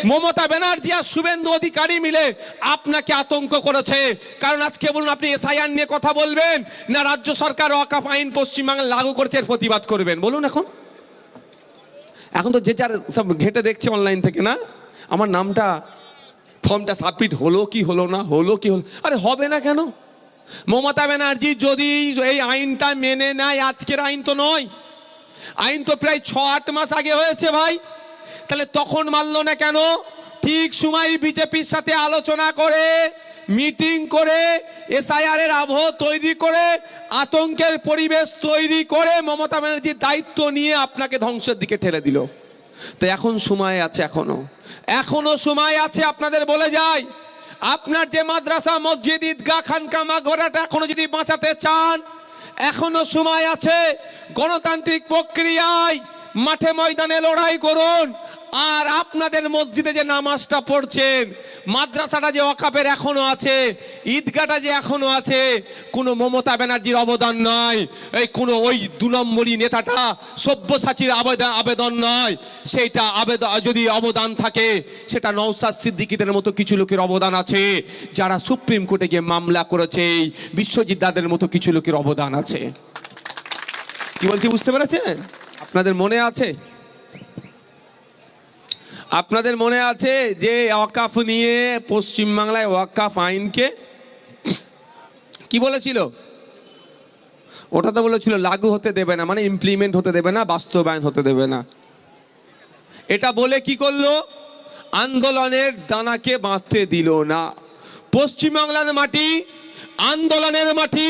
মমতা ব্যানার্জি আর শুভেন্দু অধিকারী মিলে আপনাকে আতঙ্ক করেছে। কারণ আজকে বলুন, আপনি এসআইআর নিয়ে কথা বলবেন না রাজ্য সরকার ওয়াকফ আইন পশ্চিমবাংলায় লাগু করেছে এর প্রতিবাদ করবেন? বলুন। এখন তো যে যার সব ঘেঁটে দেখছে অনলাইন থেকে, না আমার নামটা ফর্মটা সাবমিট হলো কি হলো না, হলো কি হলো। আরে হবে না কেন? মমতা ব্যানার্জি যদি এই আইনটা মেনে নেয়, আজকের আইন তো নয়, আইন তো প্রায় 6-8 মাস আগে হয়েছে ভাই, তাহলে তখন মানলো না কেন? ঠিক সময় বিজেপির সাথে আলোচনা করে, মিটিং করে, এসআইআর এর আবহ তৈরি করে, আতঙ্কের পরিবেশ তৈরি করে মমতা ব্যানার্জির দায়িত্ব নিয়ে আপনাকে ধ্বংসের দিকে ঠেলে দিল। তো এখন সময় আছে, এখনো সময় আছে। আপনাদের বলে যাই, আপনার যে মাদ্রাসা, মসজিদ, ঈদগাহ, খানকা, মাগরাটা এখনো যদি বাঁচাতে চান, এখনো সময় আছে। গণতান্ত্রিক প্রক্রিয়ায় মাঠে ময়দানে লড়াই করুন। আর আপনাদের মসজিদে যে নামাজটা পড়ছেন, মাদ্রাসাটা যে ওয়াকফের এখনো আছে, ঈদগাহটা যে এখনো আছে, কোনো মমতা ব্যানার্জির অবদান নয়, এই কোনো ওই 2 নম্বরই নেতাটা সব্যসাচীর আবেদন নয়। সেইটা যদি অবদান থাকে, সেটা নওশাদ সিদ্দিকীদের মতো কিছু লোকের অবদান আছে, যারা সুপ্রিম কোর্টে গিয়ে মামলা করেছে। বিশ্বজিৎ দাদের মতো কিছু লোকের অবদান আছে। কি বলছি বুঝতে পেরেছেন? আপনাদের মনে আছে যে ওয়াকফ নিয়ে পশ্চিমবাংলায় ওয়াকফ আইনকে কি বলেছিল? ওটা তো বলেছিল লাগু হতে দেবে না, মানে ইমপ্লিমেন্ট হতে দেবে না, বাস্তবায়ন হতে দেবে না। এটা বলে কি করলো? আন্দোলনের দানাকে বাঁধতে দিল না। পশ্চিমবাংলার মাটি আন্দোলনের মাটি,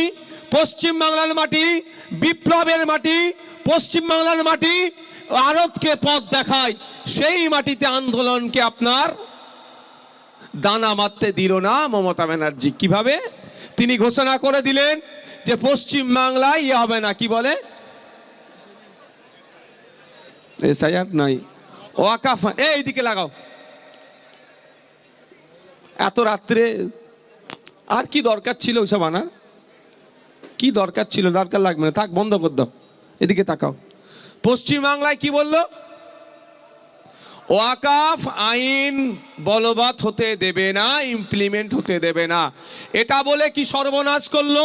পশ্চিমবাংলার মাটি বিপ্লবের মাটি, পশ্চিমবাংলার মাটি ভারতকে পথ দেখায়। সেই মাটিতে আন্দোলনকে আপনার দানা মারতে দিল না মমতা ব্যানার্জি। কিভাবে? তিনি ঘোষণা করে দিলেন যে পশ্চিমবাংলায় হবে না, কি বলে, এসআইআর নাই, ওয়াকফ। এইদিকে লাগাও। এত রাত্রে আর কি দরকার ছিল ওইসব আনার? কি দরকার ছিল? দরকার লাগবে না, থাক, বন্ধ করে দাও। এদিকে তাকাও। পশ্চিমবাংলায় কি বললো? ওয়াকফ আইন বলবৎ হতে দেবে না, ইমপ্লিমেন্ট হতে দেবে না। এটা বলে কি সর্বনাশ করলো?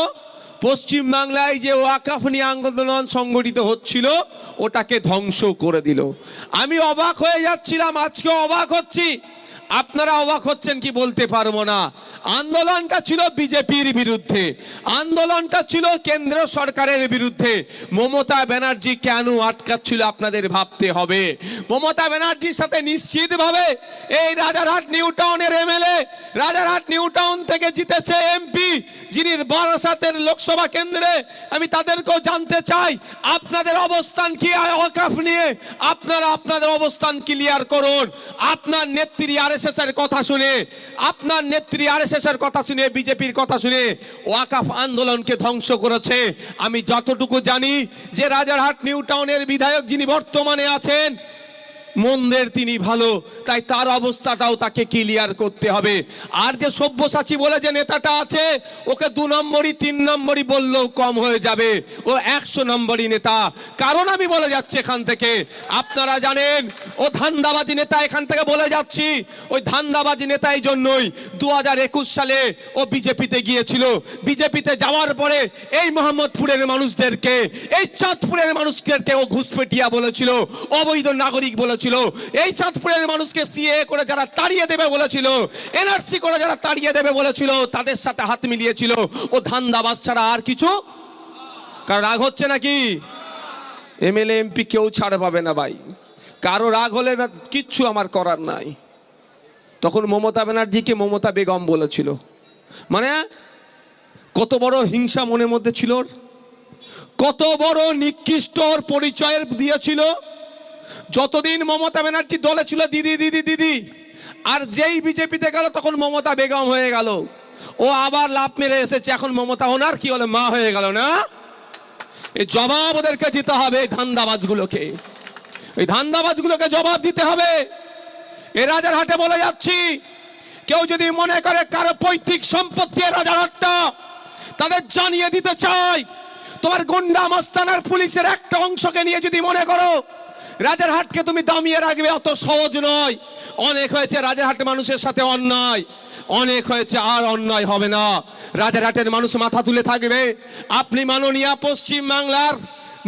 পশ্চিমবাংলায় যে ওয়াকফ নিয়ে আন্দোলন সংগঠিত হচ্ছিল, ওটাকে ধ্বংস করে দিল। আমি অবাক হয়ে যাচ্ছিলাম, আজকে অবাক হচ্ছি। আপনারা অবাক হচ্ছেন কি বলতে পারবো না। আন্দোলনটা ছিল বিজেপির বিরুদ্ধে, আন্দোলনটা ছিল কেন্দ্র সরকারের বিরুদ্ধে। মমতা ব্যানার্জি কেন আটকাচ্ছিল আপনাদের ভাবতে হবে। মমতা ব্যানার্জির সাথে নিশ্চিতভাবে এই রাজারহাট নিউ টাউনের এমএলএ, রাজারহাট নিউ টাউন থেকে জিতেছে এমপি, যিনি বারাসাতের লোকসভা কেন্দ্রে। আমি তাদেরকেও জানতে চাই আপনাদের অবস্থান কি ওয়াকফ নিয়ে। আপনারা আপনাদের অবস্থান ক্লিয়ার করুন। আপনার নেত্রী আরএসএস এর কথা শুনে, আপনার নেত্রী আরএসএস এর কথা শুনে, বিজেপির কথা শুনে ওয়াকফ আন্দোলনকে ধ্বংস করেছে। আমি যতটুকু জানি যে রাজারহাট নিউ টাউনের বিধায়ক যিনি বর্তমানে আছেন, মন্দের তিনি ভালো, তাই তার অবস্থাটাও তাকে ক্লিয়ার করতে হবে। আর যে সব্যসাচী বলে যে নেতাটা আছে, ওকে 2 নম্বরই 3 নম্বরই বললেও কম হয়ে যাবে, ও 100 নম্বরই নেতা। কারণ আমি বলে যাচ্ছি এখান থেকে, আপনারা জানেন ও ধান্দাবাজি নেতা। এখান থেকে বলে যাচ্ছি, ওই ধান্দাবাজি নেতা এই জন্যই 2021 সালে ও বিজেপিতে গিয়েছিল। বিজেপিতে যাওয়ার পরে এই মোহাম্মদপুরের মানুষদেরকে, এই চাঁদপুরের মানুষদেরকে ও ঘুষপেটিয়া বলেছিল, অবৈধ নাগরিক বলেছিল। এই চাঁদপুরের মানুষকে সিএ করে যারা তাড়িয়ে দেবে বলেছিল, এনআরসি করে যারা তাড়িয়ে দেবে বলেছিল, তাদের সাথে হাত মিলিয়েছিল। ও ধান্দাবাজ ছাড়া আর কিছু। কারো রাগ হচ্ছে নাকি? এমএলএ এমপি কেউ ছাড় পাবে না ভাই। কারো রাগ হলে কিচ্ছু আমার করার নাই। তখন মমতা ব্যানার্জিকে মমতা বেগম বলেছিল। মানে কত বড় হিংসা মনের মধ্যে ছিল, কত বড় নিকৃষ্ট পরিচয়ের দিয়েছিল। যতদিন মমতা ব্যানার্জি দলে ছিল দিদি দিদি দিদি, আর যেই বিজেপিতে গেল তখন মমতা বেগম হয়ে গেল। ও আবার লাভ মেরে এসেছে, এখন মমতা ওনার কি হলো, মা হয়ে গেল না। এই জবাব ওদেরকে দিতে হবে, এই ধান্দাবাজগুলোকে, এই ধান্দাবাজগুলোকে জবাব দিতে হবে। এই রাজারহাটে বলে যাচ্ছি, কেউ যদি মনে করে কারো পৈতৃক সম্পত্তি রাজারহাটটা, তাদের জানিয়ে দিতে চাই, তোমার গুন্ডা মস্তানার পুলিশের একটা অংশকে নিয়ে যদি মনে করো রাজারহাটকে তুমি দামিয়ে রাখবে, অত সহজ নয়। অনেক হয়েছে রাজারহাটের মানুষের সাথে অন্যায়, অনেক হয়েছে, আর অন্যায় হবে না। রাজারহাটের মানুষ মাথা তুলে থাকবে। আপনি মাননীয় পশ্চিম বাংলার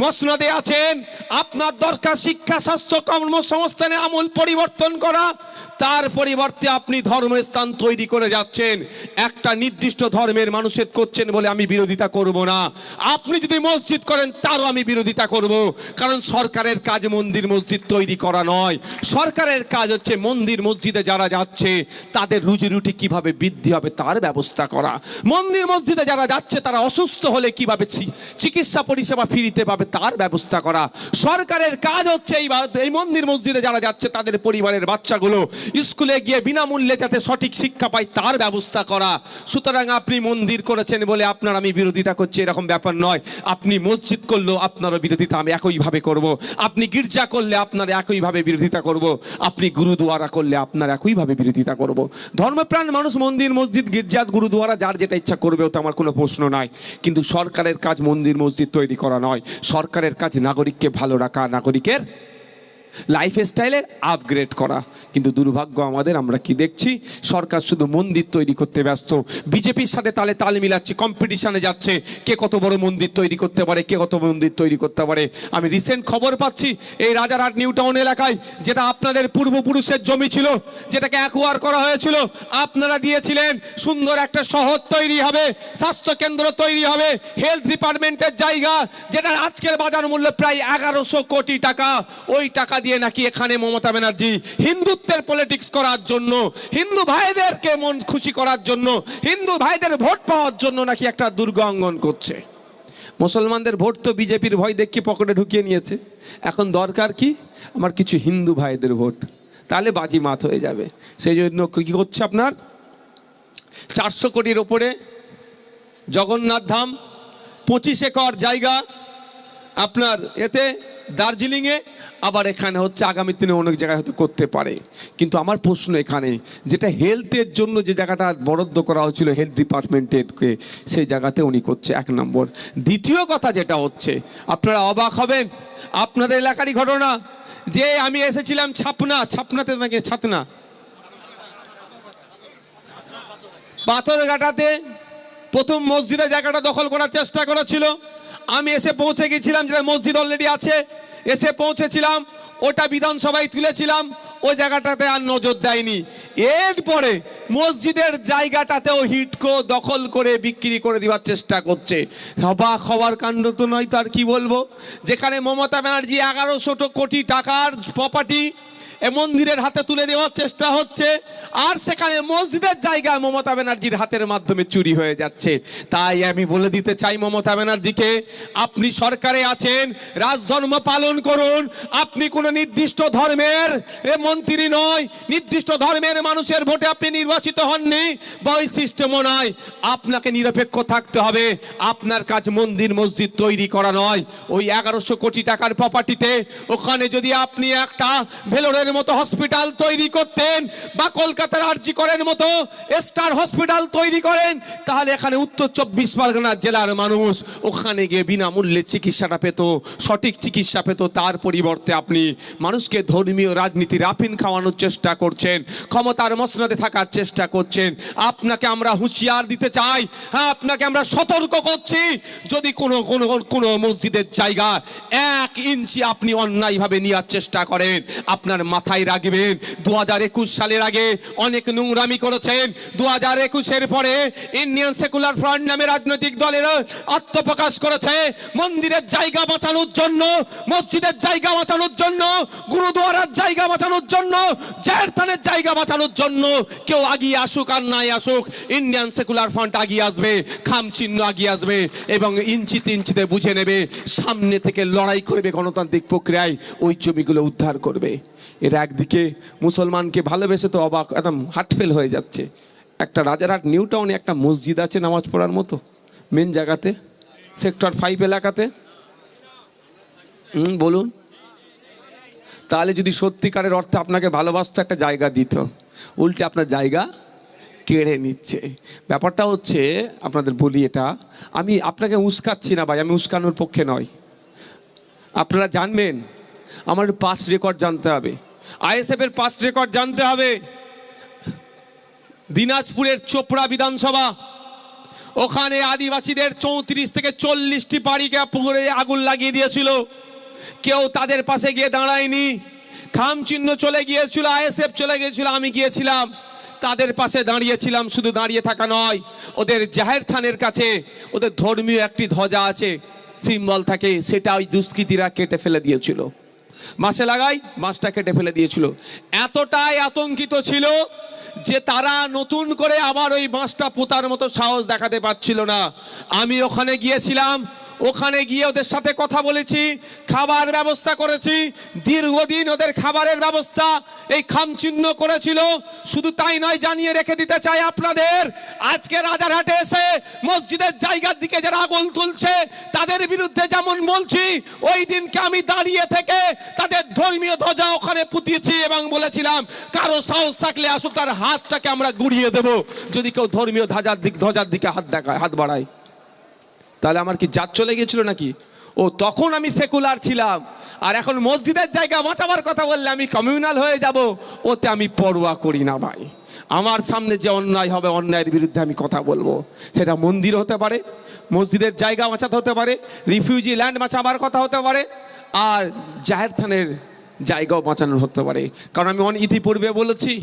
মসনদে আছেন, আপনার দরকার শিক্ষা, স্বাস্থ্য, কর্মসংস্থানের আমূল পরিবর্তন করা। তার পরিবর্তে আপনি ধর্মস্থান তৈরি করে যাচ্ছেন, একটা নির্দিষ্ট ধর্মের মানুষের করছেন বলে আমি বিরোধিতা করব না। আপনি যদি মসজিদ করেন তারও আমি বিরোধিতা করব, কারণ সরকারের কাজ মন্দির মসজিদ তৈরি করা নয়। সরকারের কাজ হচ্ছে মন্দির মসজিদে যারা যাচ্ছে তাদের রুজি রুটি কীভাবে বৃদ্ধি হবে তার ব্যবস্থা করা। মন্দির মসজিদে যারা যাচ্ছে তারা অসুস্থ হলে কীভাবে চিকিৎসা পরিষেবা ফ্রিতে পাবে তার ব্যবস্থা করা। সরকারের কাজ হচ্ছে এই মন্দির মসজিদে যারা যাচ্ছে তাদের পরিবারের বাচ্চাগুলো স্কুলে গিয়ে বিনামূল্যে যাতে সঠিক শিক্ষা পায় তার ব্যবস্থা করা। সুতরাং আপনি মন্দির করেছেন বলে আপনার আমি বিরোধিতা করছি এরকম ব্যাপার নয়। আপনি মসজিদ করলেও আপনারও বিরোধিতা আমি একইভাবে করব। আপনি গির্জা করলে আপনার একইভাবে বিরোধিতা করব। আপনি গুরুদুয়ারা করলে আপনার একইভাবে বিরোধিতা করব। ধর্মপ্রাণ মানুষ মন্দির মসজিদ গির্জা গুরুদুয়ারা যার যেটা ইচ্ছা করবে, ওটা আমার কোনো প্রশ্ন নাই। কিন্তু সরকারের কাজ মন্দির মসজিদ তৈরি করা নয়। সরকারের কাজ নাগরিককে ভালো রাখা, নাগরিকের লাইফস্টাইলের আপগ্রেড করা। কিন্তু দুর্ভাগ্য আমাদের, আমরা কি দেখছি, সরকার শুধু মন্দির তৈরি করতে ব্যস্ত। বিজেপির সাথে তাল মিলাচ্ছে, কম্পিটিশনে যাচ্ছে কে কত বড় মন্দির তৈরি করতে পারে, কে কত মন্দির তৈরি করতে পারে। আমি রিসেন্ট খবর পাচ্ছি এই রাজারহাট নিউ টাউন এলাকায়, যেটা আপনাদের পূর্বপুরুষের জমি ছিল, যেটাকে অ্যাকোয়ার করা হয়েছিল, আপনারা দিয়েছিলেন সুন্দর একটা শহর তৈরি হবে, স্বাস্থ্য কেন্দ্র তৈরি হবে, হেলথ ডিপার্টমেন্টের জায়গা, যেটা আজকের বাজার মূল্য প্রায় 1100 কোটি টাকা। ওই টাকা দিয়ে নাকি এখানে মমতা ব্যানার্জি হিন্দুত্বের পলিটিক্স করার জন্য, হিন্দু ভাইদেরকে মন খুশি করার জন্য, হিন্দু ভাইদের ভোট পাওয়ার জন্য নাকি একটা দুর্গ অঙ্গন করছে। মুসলমানদের ভোট তো বিজেপির ভয় দেখি পকেটে ঢুকিয়ে নিয়েছে। এখন দরকার কি, আমার কিছু হিন্দু ভাইদের ভোট, তাহলে বাজি মাত হয়ে যাবে। সেই জন্য কি করছে, আপনার 400 কোটির ওপরে জগন্নাথ ধাম, 25 একর জায়গা আপনার এতে দার্জিলিংয়ে, আবার এখানে হচ্ছে আগামী দিনে অনেক জায়গায় হয়তো করতে পারে। কিন্তু আমার প্রশ্ন এখানে, যেটা হেলথের জন্য যে জায়গাটা বরাদ্দ করা হয়েছিল হেলথ ডিপার্টমেন্টেরকে, সেই জায়গাতে উনি করছে, 1 নম্বর। দ্বিতীয় কথা যেটা হচ্ছে, আপনারা অবাক হবেন, আপনাদের এলাকারই ঘটনা, যে আমি এসেছিলাম ছাপনাতে নাকি ছাতনা পাথরঘাটাতে প্রথম মসজিদের জায়গাটা দখল করার চেষ্টা করেছিল। আমি এসে পৌঁছে গেছিলাম, যেটা মসজিদ অলরেডি আছে, এসে পৌঁছেছিলাম, ওটা বিধানসভায় তুলেছিলাম, ওই জায়গাটাতে আর নজর দেয়নি। এরপরে মসজিদের জায়গাটাতেও হিটকো দখল করে বিক্রি করে দেওয়ার চেষ্টা করছে। অবাক হওয়ার কাণ্ড তো নয়, তার কি বলবো, যেখানে মমতা ব্যানার্জি 1100 কোটি টাকার প্রপার্টি মন্দিরের হাতে তুলে দেওয়ার চেষ্টা হচ্ছে, আর সেখানে মসজিদের জায়গা মমতা ব্যানার্জির হাতের মাধ্যমে চুরি হয়ে যাচ্ছে। তাই আমি বলে দিতে চাই মমতা ব্যানার্জিকে, আপনি সরকারে আছেন, রাজধর্ম পালন করুন। আপনি কোনো নির্দিষ্ট ধর্মের মন্ত্রী নয়, নির্দিষ্ট ধর্মের মানুষের ভোটে আপনি নির্বাচিত হননি, বা ওই সিস্টেমও নয়। আপনাকে নিরপেক্ষ থাকতে হবে। আপনার কাজ মন্দির মসজিদ তৈরি করা নয়। ওই 1100 কোটি টাকার প্রপার্টিতে ওখানে যদি আপনি একটা ভেলোরের মতো হসপিটাল তৈরি করতেন, বা কলকাতার আরজি করের মতো স্টার হসপিটাল তৈরি করেন, তাহলে এখানে উত্তর 24 পরগনা জেলার মানুষ ওখানে গিয়ে বিনামূল্যে চিকিৎসাটা পেত, সঠিক চিকিৎসা পেত। তার পরিবর্তে আপনি মানুষকে ধর্মীয় রাজনীতি রাফিন খাওয়ানোর চেষ্টা করছেন, ক্ষমতার মসনদে থাকার চেষ্টা করছেন। আপনাকে আমরা হুঁশিয়ার দিতে চাই, হ্যাঁ, আপনাকে আমরা সতর্ক করছি, যদি কোনো মসজিদের জায়গা 1 ইঞ্চি আপনি অন্যায়ভাবে নেওয়ার চেষ্টা করেন, আপনার মাথায় রাখবেন 2021 সালের আগে অনেক নোংরামি করেছেন। 2021-এর পরে ইন্ডিয়ান সেকুলার ফ্রন্ট নামে রাজনৈতিক দলের আত্মপ্রকাশ করেছে মন্দিরের জায়গা বাঁচানোর জন্য, মসজিদের জায়গা বাঁচানোর জন্য, গুরুদুয়ারার জায়গা বাঁচানোর জন্য, জাহেরস্থানের জায়গা বাঁচানোর জন্য। কেউ আগিয়ে আসুক আর নাই আসুক, ইন্ডিয়ান সেকুলার ফ্রন্ট আগিয়ে আসবে, খামচিহ্ন আগিয়ে আসবে, এবং ইঞ্চিতে ইঞ্চিতে বুঝে নেবে, সামনে থেকে লড়াই করবে, গণতান্ত্রিক প্রক্রিয়ায় ওই জমিগুলো উদ্ধার করবে। এরা একদিকে মুসলমানকে ভালোবেসে তো অবাক, একদম হার্টফেল হয়ে যাচ্ছে। একটা রাজারহাট নিউ টাউনে একটা মসজিদ আছে নামাজ পড়ার মতো, মেন জায়গাতে, সেক্টর 5 এলাকাতে। বলুন, তাহলে যদি সত্যিকারের অর্থে আপনাকে ভালোবাসতো একটা জায়গা দিত, উল্টে আপনার জায়গা কেড়ে নিচ্ছে। ব্যাপারটা হচ্ছে, আপনাদের বলি, এটা আমি আপনাকে উস্কাচ্ছি না ভাই, আমি উস্কানোর পক্ষে নয়। আপনারা জানবেন, আমার পাস্ট রেকর্ড জানতে হবে। আইএসএফ এর পাস্ট রেকর্ড জানতে হবে। দিনাজপুরের চোপড়া বিধানসভা, ওখানে আদিবাসীদের 34 থেকে 40টি বাড়িকে পুকুরে আগুন লাগিয়ে দিয়েছিল, কেউ তাদের পাশে গিয়ে দাঁড়ায়নি। খাম চিহ্ন চলে গিয়েছিল, আইএসএফ চলে গিয়েছিল, আমি গিয়েছিলাম, তাদের পাশে দাঁড়িয়েছিলাম। শুধু দাঁড়িয়ে থাকা নয়, ওদের জাহের থানের কাছে ওদের ধর্মীয় একটি ধ্বজা আছে, সিম্বল থাকে, সেটা ওই দুষ্কৃতীরা কেটে ফেলে দিয়েছিল। মাসে লাগাই মাছটা কেটে ফেলে দিয়েছিল। এতটাই আতঙ্কিত ছিল যে তারা নতুন করে আবার ওই বাঁশটা পোতার মতো সাহস দেখাতে পারছিল না। আমি ওখানে গিয়েছিলাম, ওখানে গিয়ে ওদের সাথে কথা বলেছি, খাবার ব্যবস্থা করেছি। দীর্ঘদিন ওদের খাবারের ব্যবস্থা এই খামচিহ্ন করেছিল। শুধু তাই নয়, জানিয়ে রেখে দিতে চাই আপনাদের, আজকে রাজারহাটে এসে মসজিদের জায়গার দিকে যারা আগুন তুলছে তাদের বিরুদ্ধে যেমন বলছি, ওই দিনকে আমি দাঁড়িয়ে থেকে তাদের ধর্মীয় ধ্বজা ওখানে পুঁতিয়েছি এবং বলেছিলাম কারো সাহস থাকলে আসুক, তার হাতটাকে আমরা গুড়িয়ে দেব যদি কেউ ধর্মীয় ধ্বজার দিকে হাত বাড়ায়। তাহলে আমার কি জাত চলে গিয়েছিল নাকি? ও তখন আমি সেকুলার ছিলাম, আর এখন মসজিদের জায়গা বাঁচাবার কথা বললে আমি কমিউনাল হয়ে যাব, ওতে আমি পরোয়া করি না ভাই। আমার সামনে যে অন্যায় হবে, অন্যায়ের বিরুদ্ধে আমি কথা বলবো। সেটা মন্দির হতে পারে, মসজিদের জায়গা বাঁচাতে হতে পারে, রিফিউজি ল্যান্ড বাঁচাবার কথা হতে পারে, আর জাহের থানের জায়গাও বাঁচানোর হতে পারে। কারণ আমি ইতিপূর্বে বলেছি,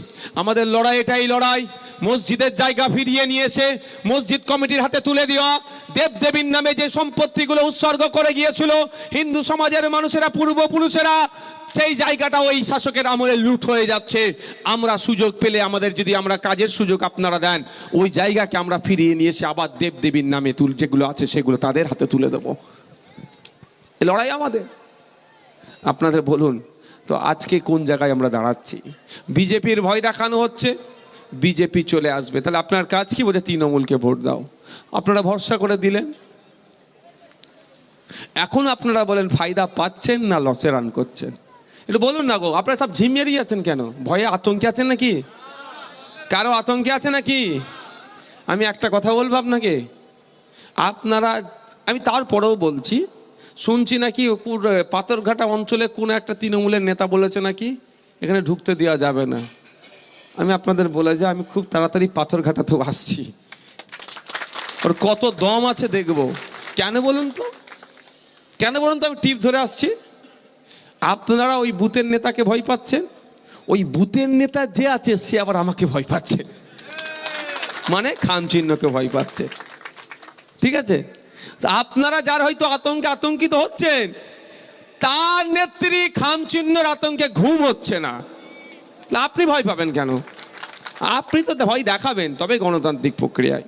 আমাদের লড়াই এটাই লড়াই, মসজিদের জায়গা ফিরিয়ে নিয়ে এসে মসজিদ কমিটির হাতে তুলে দেওয়া। দেবদেবীর নামে যে সম্পত্তিগুলো উৎসর্গ করে গিয়েছিল হিন্দু সমাজের মানুষেরা, পূর্বপুরুষেরা, সেই জায়গাটা ওই শাসকের আমলে লুট হয়ে যাচ্ছে। আমরা সুযোগ পেলে, আমাদের যদি আমরা কাজের সুযোগ আপনারা দেন, ওই জায়গাকে আমরা ফিরিয়ে নিয়ে এসে আবার দেবদেবীর নামে যেগুলো আছে সেগুলো তাদের হাতে তুলে দেবো। এই লড়াই আমাদের। আপনাদের বলুন তো আজকে কোন জায়গায় আমরা দাঁড়াচ্ছি? বিজেপির ভয় দেখানো হচ্ছে, বিজেপি চলে আসবে, তাহলে আপনার কাজ কি? বলে তৃণমূলকে ভোট দাও। আপনারা ভরসা করে দিলেন, এখন আপনারা বলেন ফায়দা পাচ্ছেন না লসে রান করছেন? এটা বলুন না গো, আপনারা সব ঝিমিয়ে আছেন কেন? ভয়ে আতঙ্কে আছেন নাকি? কারো আতঙ্কে আছে নাকি? আমি একটা কথা বলবো আপনাকে, আপনারা, আমি তারপরেও বলছি, শুনছি নাকি পাথরঘাটা অঞ্চলে কোন একটা তৃণমূলের নেতা বলেছে নাকি এখানে ঢুকতে দেওয়া যাবে না। আমি আপনাদের বলে যে আমি খুব তাড়াতাড়ি পাথরঘাটাতেও আসছি, ওর কত দম আছে দেখবো। কেন বলুন তো, কেন বলুন তো? আমি টিপ ধরে আসছি। আপনারা ওই বুথের নেতাকে ভয় পাচ্ছেন, ওই বুথের নেতা যে আছে সে আবার আমাকে ভয় পাচ্ছে, মানে খামচিহ্নকে ভয় পাচ্ছে। ঠিক আছে, আপনারা যার হয়তো আতঙ্কিত হচ্ছেন, তার নেত্রী খামচিহ্নের আতঙ্কে ঘুম হচ্ছে না, আপনি ভয় পাবেন কেন? আপনি তো ভয় দেখাবেন, তবে গণতান্ত্রিক প্রক্রিয়ায়।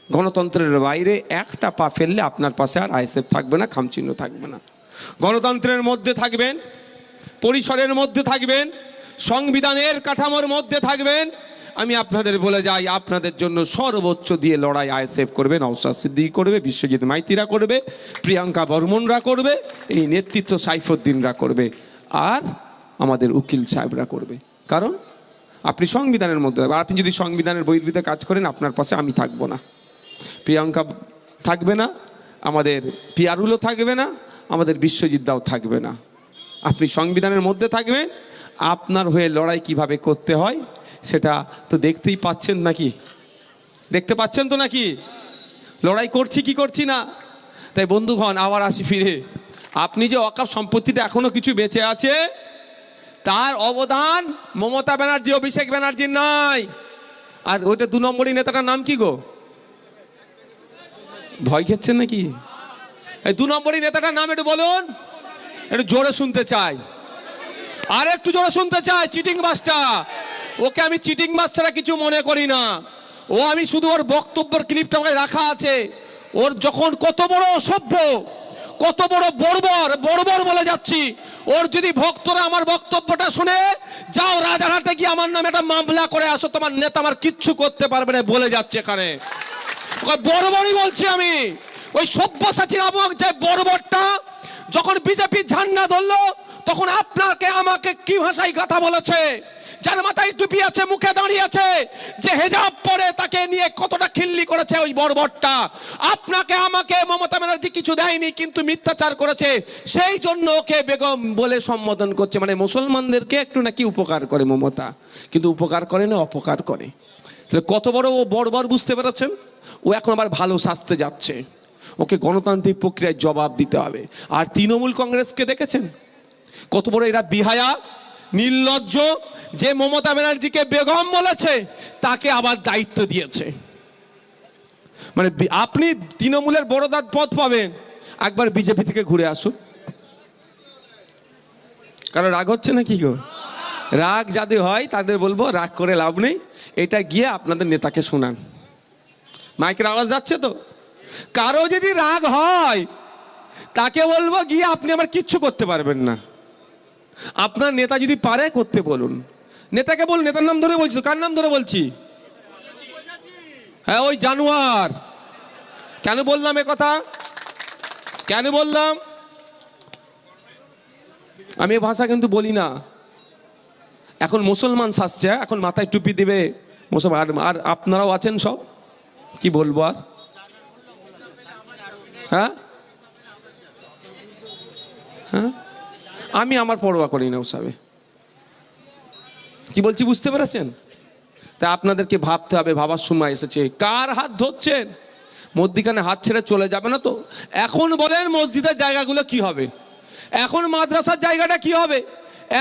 গণতন্ত্রের বাইরে একটা পা ফেললে আপনার পাশে আর আইএসএফ থাকবে না, খামচিহ্ন থাকবে না। গণতন্ত্রের মধ্যে থাকবেন, পরিসরের মধ্যে থাকবেন, সংবিধানের কাঠামোর মধ্যে থাকবেন। আমি আপনাদের বলে যাই, আপনাদের জন্য সর্বোচ্চ দিয়ে লড়াই আইএসএফ করবে, নওশাদ সিদ্দিকী করবে, বিশ্বজিৎ মাইতিরা করবে, প্রিয়াঙ্কা বর্মনরা করবে, এই নেতৃত্ব সাইফুদ্দিনরা করবে, আর আমাদের উকিল সাহেবরা করবে। কারণ আপনি সংবিধানের মধ্যে, আপনি যদি সংবিধানের বহির্ভূত কাজ করেন, আপনার পাশে আমি থাকবো না, প্রিয়াঙ্কা থাকবে না, আমাদের পিয়ারুলও থাকবে না, আমাদের বিশ্বজিৎ দাও থাকবে না। আপনি সংবিধানের মধ্যে থাকবেন, আপনার হয়ে লড়াই কিভাবে করতে হয় সেটা তো দেখতেই পাচ্ছেন নাকি? দেখতে পাচ্ছেন তো নাকি লড়াই করছি কি করছি না? তাই বন্ধুগণ, আবার আসি ফিরে, আপনি যে ওয়াকফ সম্পত্তিটা এখনো কিছু বেঁচে আছে, তার অবদান মমতা ব্যানার্জি, অভিষেক ব্যানার্জির নয়। আর ওইটা 2 নম্বরই নেতাটার নাম কি গো? ভয় খেচ্ছেন নাকি? এই 2 নম্বরই নেতাটার নাম একটু বলুন, একটু জোরে শুনতে চাই, আর একটু জোরে শুনতে চাই। চিটিং মাস্টার, ওকে আমি চিটিং মাস্টার কিছু মনে করি না। ও, আমি শুধু ওর বক্তব্যের ক্লিপটা রাখা আছে। ওর যখন কত বড় অসভ্য, কত বড় বর্বর বলে যাচ্ছি, ওর যদি ভক্তরা আমার বক্তব্যটা শুনে, যাও রাজারহাটে গিয়ে আমার নামে একটা মামলা করে আসো, তোমার নেতা আমার কিচ্ছু করতে পারবে না বলে যাচ্ছে এখানে। বর্বরই বলছি আমি। ওই সব্যসাচী নামক যে বর্বরটা যখন বিজেপি ঝান্ডা ধরলো, তখন আপনাকে আমাকে কি ভাষায় কথা বলেছে, যার মাথায় টুপি আছে, মুখে দাঁড়িয়ে আছে, যে হেজাব পরে তাকে নিয়ে কতটা খিল্লি করেছে ওই বর্বরটা। আপনাকে আমাকে মমতা ব্যানার্জি কিছু দেয়নি, কিন্তু মিথ্যাচার করেছে, সেই জন্য ওকে বেগম বলে সম্বোধন করছে। মানে মুসলমানদেরকে একটু নাকি উপকার করে মমতা, কিন্তু উপকার করে না, অপকার করে। তাহলে কত বড় ও বর্বর বুঝতে পেরেছেন? ও এখন আবার ভালো শাস্তে যাচ্ছে, ওকে গণতান্ত্রিক প্রক্রিয়ায় জবাব দিতে হবে। আর তৃণমূল কংগ্রেসকে দেখেছেন কত বড় এরা বিহায়া, নির্লজ্জ, যে মমতা ব্যানার্জিকে বেগম বলেছে তাকে আবার দায়িত্ব দিয়েছে। মানে আপনি তৃণমূলের বড় পদ পাবেন, একবার বিজেপি থেকে ঘুরে আসুন। কারণ রাগ হচ্ছে না কি গো? রাগ যাদের হয় তাদের বলবো রাগ করে লাভ নেই, এটা গিয়ে আপনাদের নেতাকে শোনান। মাইকের আওয়াজ যাচ্ছে তো? কারো যদি রাগ হয় তাকে বলবো গিয়ে আপনি আমার কিচ্ছু করতে পারবেন না, আপনার নেতা যদি পারে করতে বলুন। নেতাকে বলুন, নেতার নাম ধরে বলছি। কার নাম ধরে বলছি? হ্যাঁ, ওই জানোয়ার। কেন বললাম এ কথা? কেন বললাম? আমি এ ভাষা কিন্তু বলি না। এখন মুসলমান শাসছে, এখন মাথায় টুপি দিবে মুসলমান, আর আপনারাও আছেন সব, কি বলবো আর? হ্যাঁ হ্যাঁ, আমি আমার পরোয়া করি না ওসবে। কি বলছি বুঝতে পেরেছেন? তা আপনাদেরকে ভাবতে হবে, ভাবার সময় এসেছে। কার হাত ধরছেন? মধ্যিখানে হাত ছেড়ে চলে যাবে না তো। এখন বলেন মসজিদের জায়গাগুলো কি হবে, এখন মাদ্রাসার জায়গাটা কি হবে,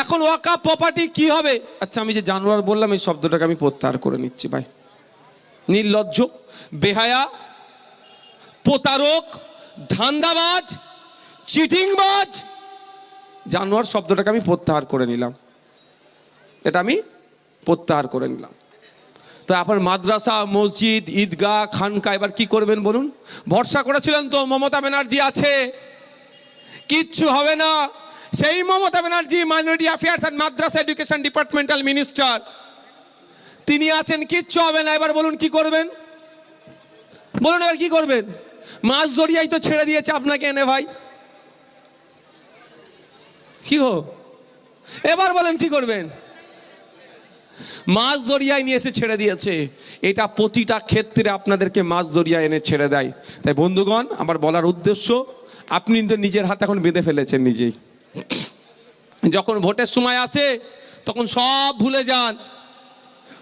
এখন ওয়াকাফ প্রপার্টি কি হবে? আচ্ছা, আমি যে জানোয়ার বললাম এই শব্দটাকে আমি প্রত্যাহার করে নিচ্ছি ভাই। নির্লজ্জ, বেহায়া, প্রতারক, ধান্দাবাজ, চিটিংবাজ, জানোয়ার শব্দটাকে আমি প্রত্যাহার করে নিলাম। এটা আমি প্রত্যাহার করে নিলাম। তো আপনার মাদ্রাসা, মসজিদ, ঈদগাহ, খানকা এবার কি করবেন বলুন? ভরসা করেছিলেন তো মমতা ব্যানার্জি আছে, কিচ্ছু হবে না। সেই Mamata Banerjee minority affairs and Madrasa education departmental minister, তিনি আছেন, কিচ্ছু হবে না। এবার বলুন কি করবেন? বলুন এবার কি করবেন? মাছ দরিয়াই তো ছেড়ে দিয়েছে আপনাকে এনে ভাই, কি গো? এবার বলেন কি করবেন? মাছ দরিয়ায় নিয়ে এসে ছেড়ে দিয়েছে। এটা প্রতিটা ক্ষেত্রে আপনাদেরকে মাছ দরিয়ায় এনে ছেড়ে দেয়। তাই বন্ধুগণ, আমার বলার উদ্দেশ্য, আপনি কিন্তু নিজের হাত এখন বেঁধে ফেলেছেন নিজেই। যখন ভোটের সময় আসে তখন সব ভুলে যান,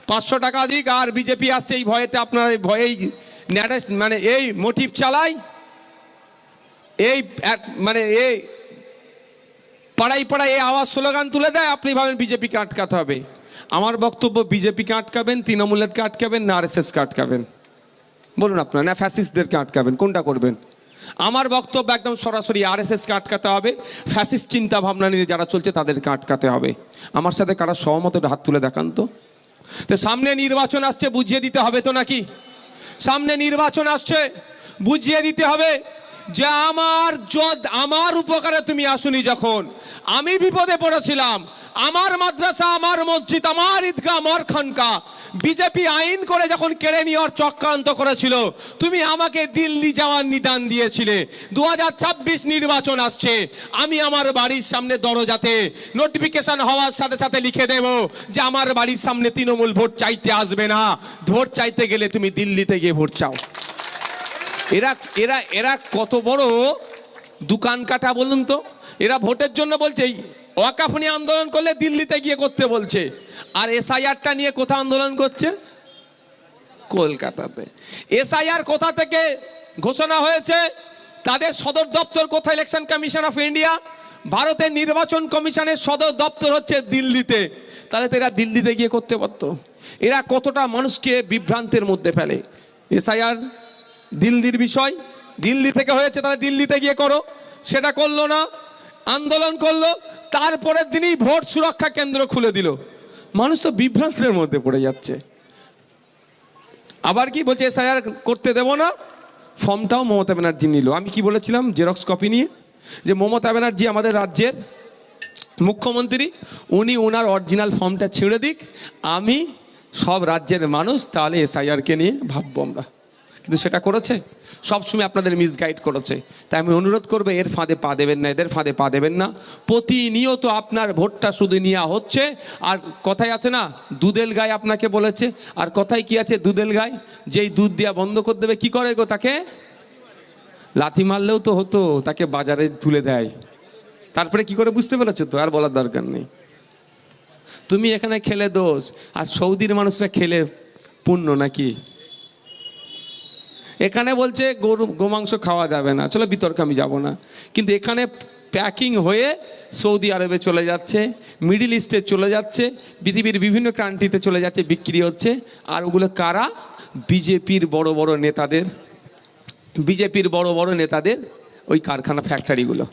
500 টাকা দিক আর বিজেপি আসছে, এই ভয়েতে আপনারা ভয়েই মানে এই মোটিভ চালায়, এই মানে এই পাড়ায় পাড়ায় এই আওয়াজ স্লোগান তুলে দেয়। আপনি ভাবেন বিজেপিকে আটকাতে হবে। আমার বক্তব্য, বিজেপিকে আটকাবেন, তৃণমূলেরকে আটকাবেন, না আরএসএসকে আটকাবেন? বলুন আপনারা, না ফ্যাসিস্টদেরকে আটকাবেন? কোনটা করবেন? আমার বক্তব্য একদম সরাসরি, আরএসএসকে আটকাতে হবে, ফ্যাসিস্ট চিন্তা ভাবনা নিয়ে যারা চলছে তাদেরকে আটকাতে হবে। আমার সাথে কারা সহমত হাত তুলে দেখান তো। তো সামনে নির্বাচন আসছে, বুঝিয়ে দিতে হবে তো নাকি? সামনে নির্বাচন আসছে, বুঝিয়ে দিতে হবে যে আমার উপকারে তুমি আসুনি। যখন আমি বিপদে পড়েছিলাম, আমার মাদ্রাসা, আমার মসজিদ, আমার ঈদগাহ, আমার খানকা বিজেপি আইন করে যখন কেড়ে নেওয়ার চক্রান্ত করেছিল, তুমি আমাকে দিল্লি যাওয়ার নিদান দিয়েছিলে। 2026 নির্বাচন আসছে, আমি আমার বাড়ির সামনে দরজাতে নোটিফিকেশন হওয়ার সাথে সাথে লিখে দেব যে আমার বাড়ির সামনে তৃণমূল ভোট চাইতে আসবে না, ভোট চাইতে গেলে তুমি দিল্লিতে গিয়ে ভোট চাও। এরা এরা এরা কত বড় দোকান কাটা বলুন তো। এরা ভোটের জন্য বলছে ওয়াকাফ নিয়ে আন্দোলন করলে দিল্লিতে গিয়ে করতে বলছে, আর এসআইআরটা নিয়ে কোথা আন্দোলন করছে? কলকাতাতে। এসআইআর কোথা থেকে ঘোষণা হয়েছে? তাদের সদর দপ্তর কোথায়? ইলেকশন কমিশন অফ ইন্ডিয়া, ভারতের নির্বাচন কমিশনের সদর দপ্তর হচ্ছে দিল্লিতে। তাহলে তো এরা দিল্লিতে গিয়ে করতে পারতো। এরা কতটা মানুষকে বিভ্রান্তের মধ্যে ফেলে। এসআইআর দিল্লির বিষয়, দিল্লি থেকে হয়েছে, তাহলে দিল্লিতে গিয়ে করো। সেটা করলো না, আন্দোলন করলো, তারপরের দিনই ভোট সুরক্ষা কেন্দ্র খুলে দিল। মানুষ তো বিভ্রান্তের মধ্যে পড়ে যাচ্ছে। আবার কি বলছে? এসআইআর করতে দেব না, ফর্মটাও মমতা ব্যানার্জি নিল। আমি কি বলেছিলাম জেরক্স কপি নিয়ে, যে মমতা ব্যানার্জি আমাদের রাজ্যের মুখ্যমন্ত্রী, উনি ওনার অরিজিনাল ফর্মটা ছেড়ে দিক, আমি সব রাজ্যের মানুষ তাহলে এসআইআরকে নিয়ে ভাববো আমরা। কিন্তু সেটা করেছে? সবসময় আপনাদের মিসগাইড করেছে। তাই আমি অনুরোধ করবো, এর ফাঁদে পা দেবেন না, এদের ফাঁদে পা দেবেন না। প্রতিনিয়ত আপনার ভোটটা শুধু নেওয়া হচ্ছে। আর কথায় আছে না, দুধেল গায়ে আপনাকে বলেছে। আর কথায় কি আছে, দুধেল গায়ে যেই দুধ দেওয়া বন্ধ করে দেবে, কি করে গো? তাকে লাথি মারলেও তো হতো, তাকে বাজারে তুলে দেয়। তারপরে কি করে, বুঝতে পেরেছো তো? আর বলার দরকার নেই। তুমি এখানে খেলে দোষ, আর সৌদির মানুষরা খেলে পুণ্য নাকি? এখানে বলছে গোমাংস খাওয়া যাবে না, চলো বিতর্কে আমি যাব না, কিন্তু এখানে প্যাকিং হয়ে সৌদি আরবে চলে যাচ্ছে, মিডিল ইস্টে চলে যাচ্ছে, পৃথিবীর বিভিন্ন কান্ট্রিতে চলে যাচ্ছে, বিক্রি হচ্ছে। আর ওগুলো কারা? বিজেপির বড় বড় নেতাদের ওই কারখানা, ফ্যাক্টরিগুলো।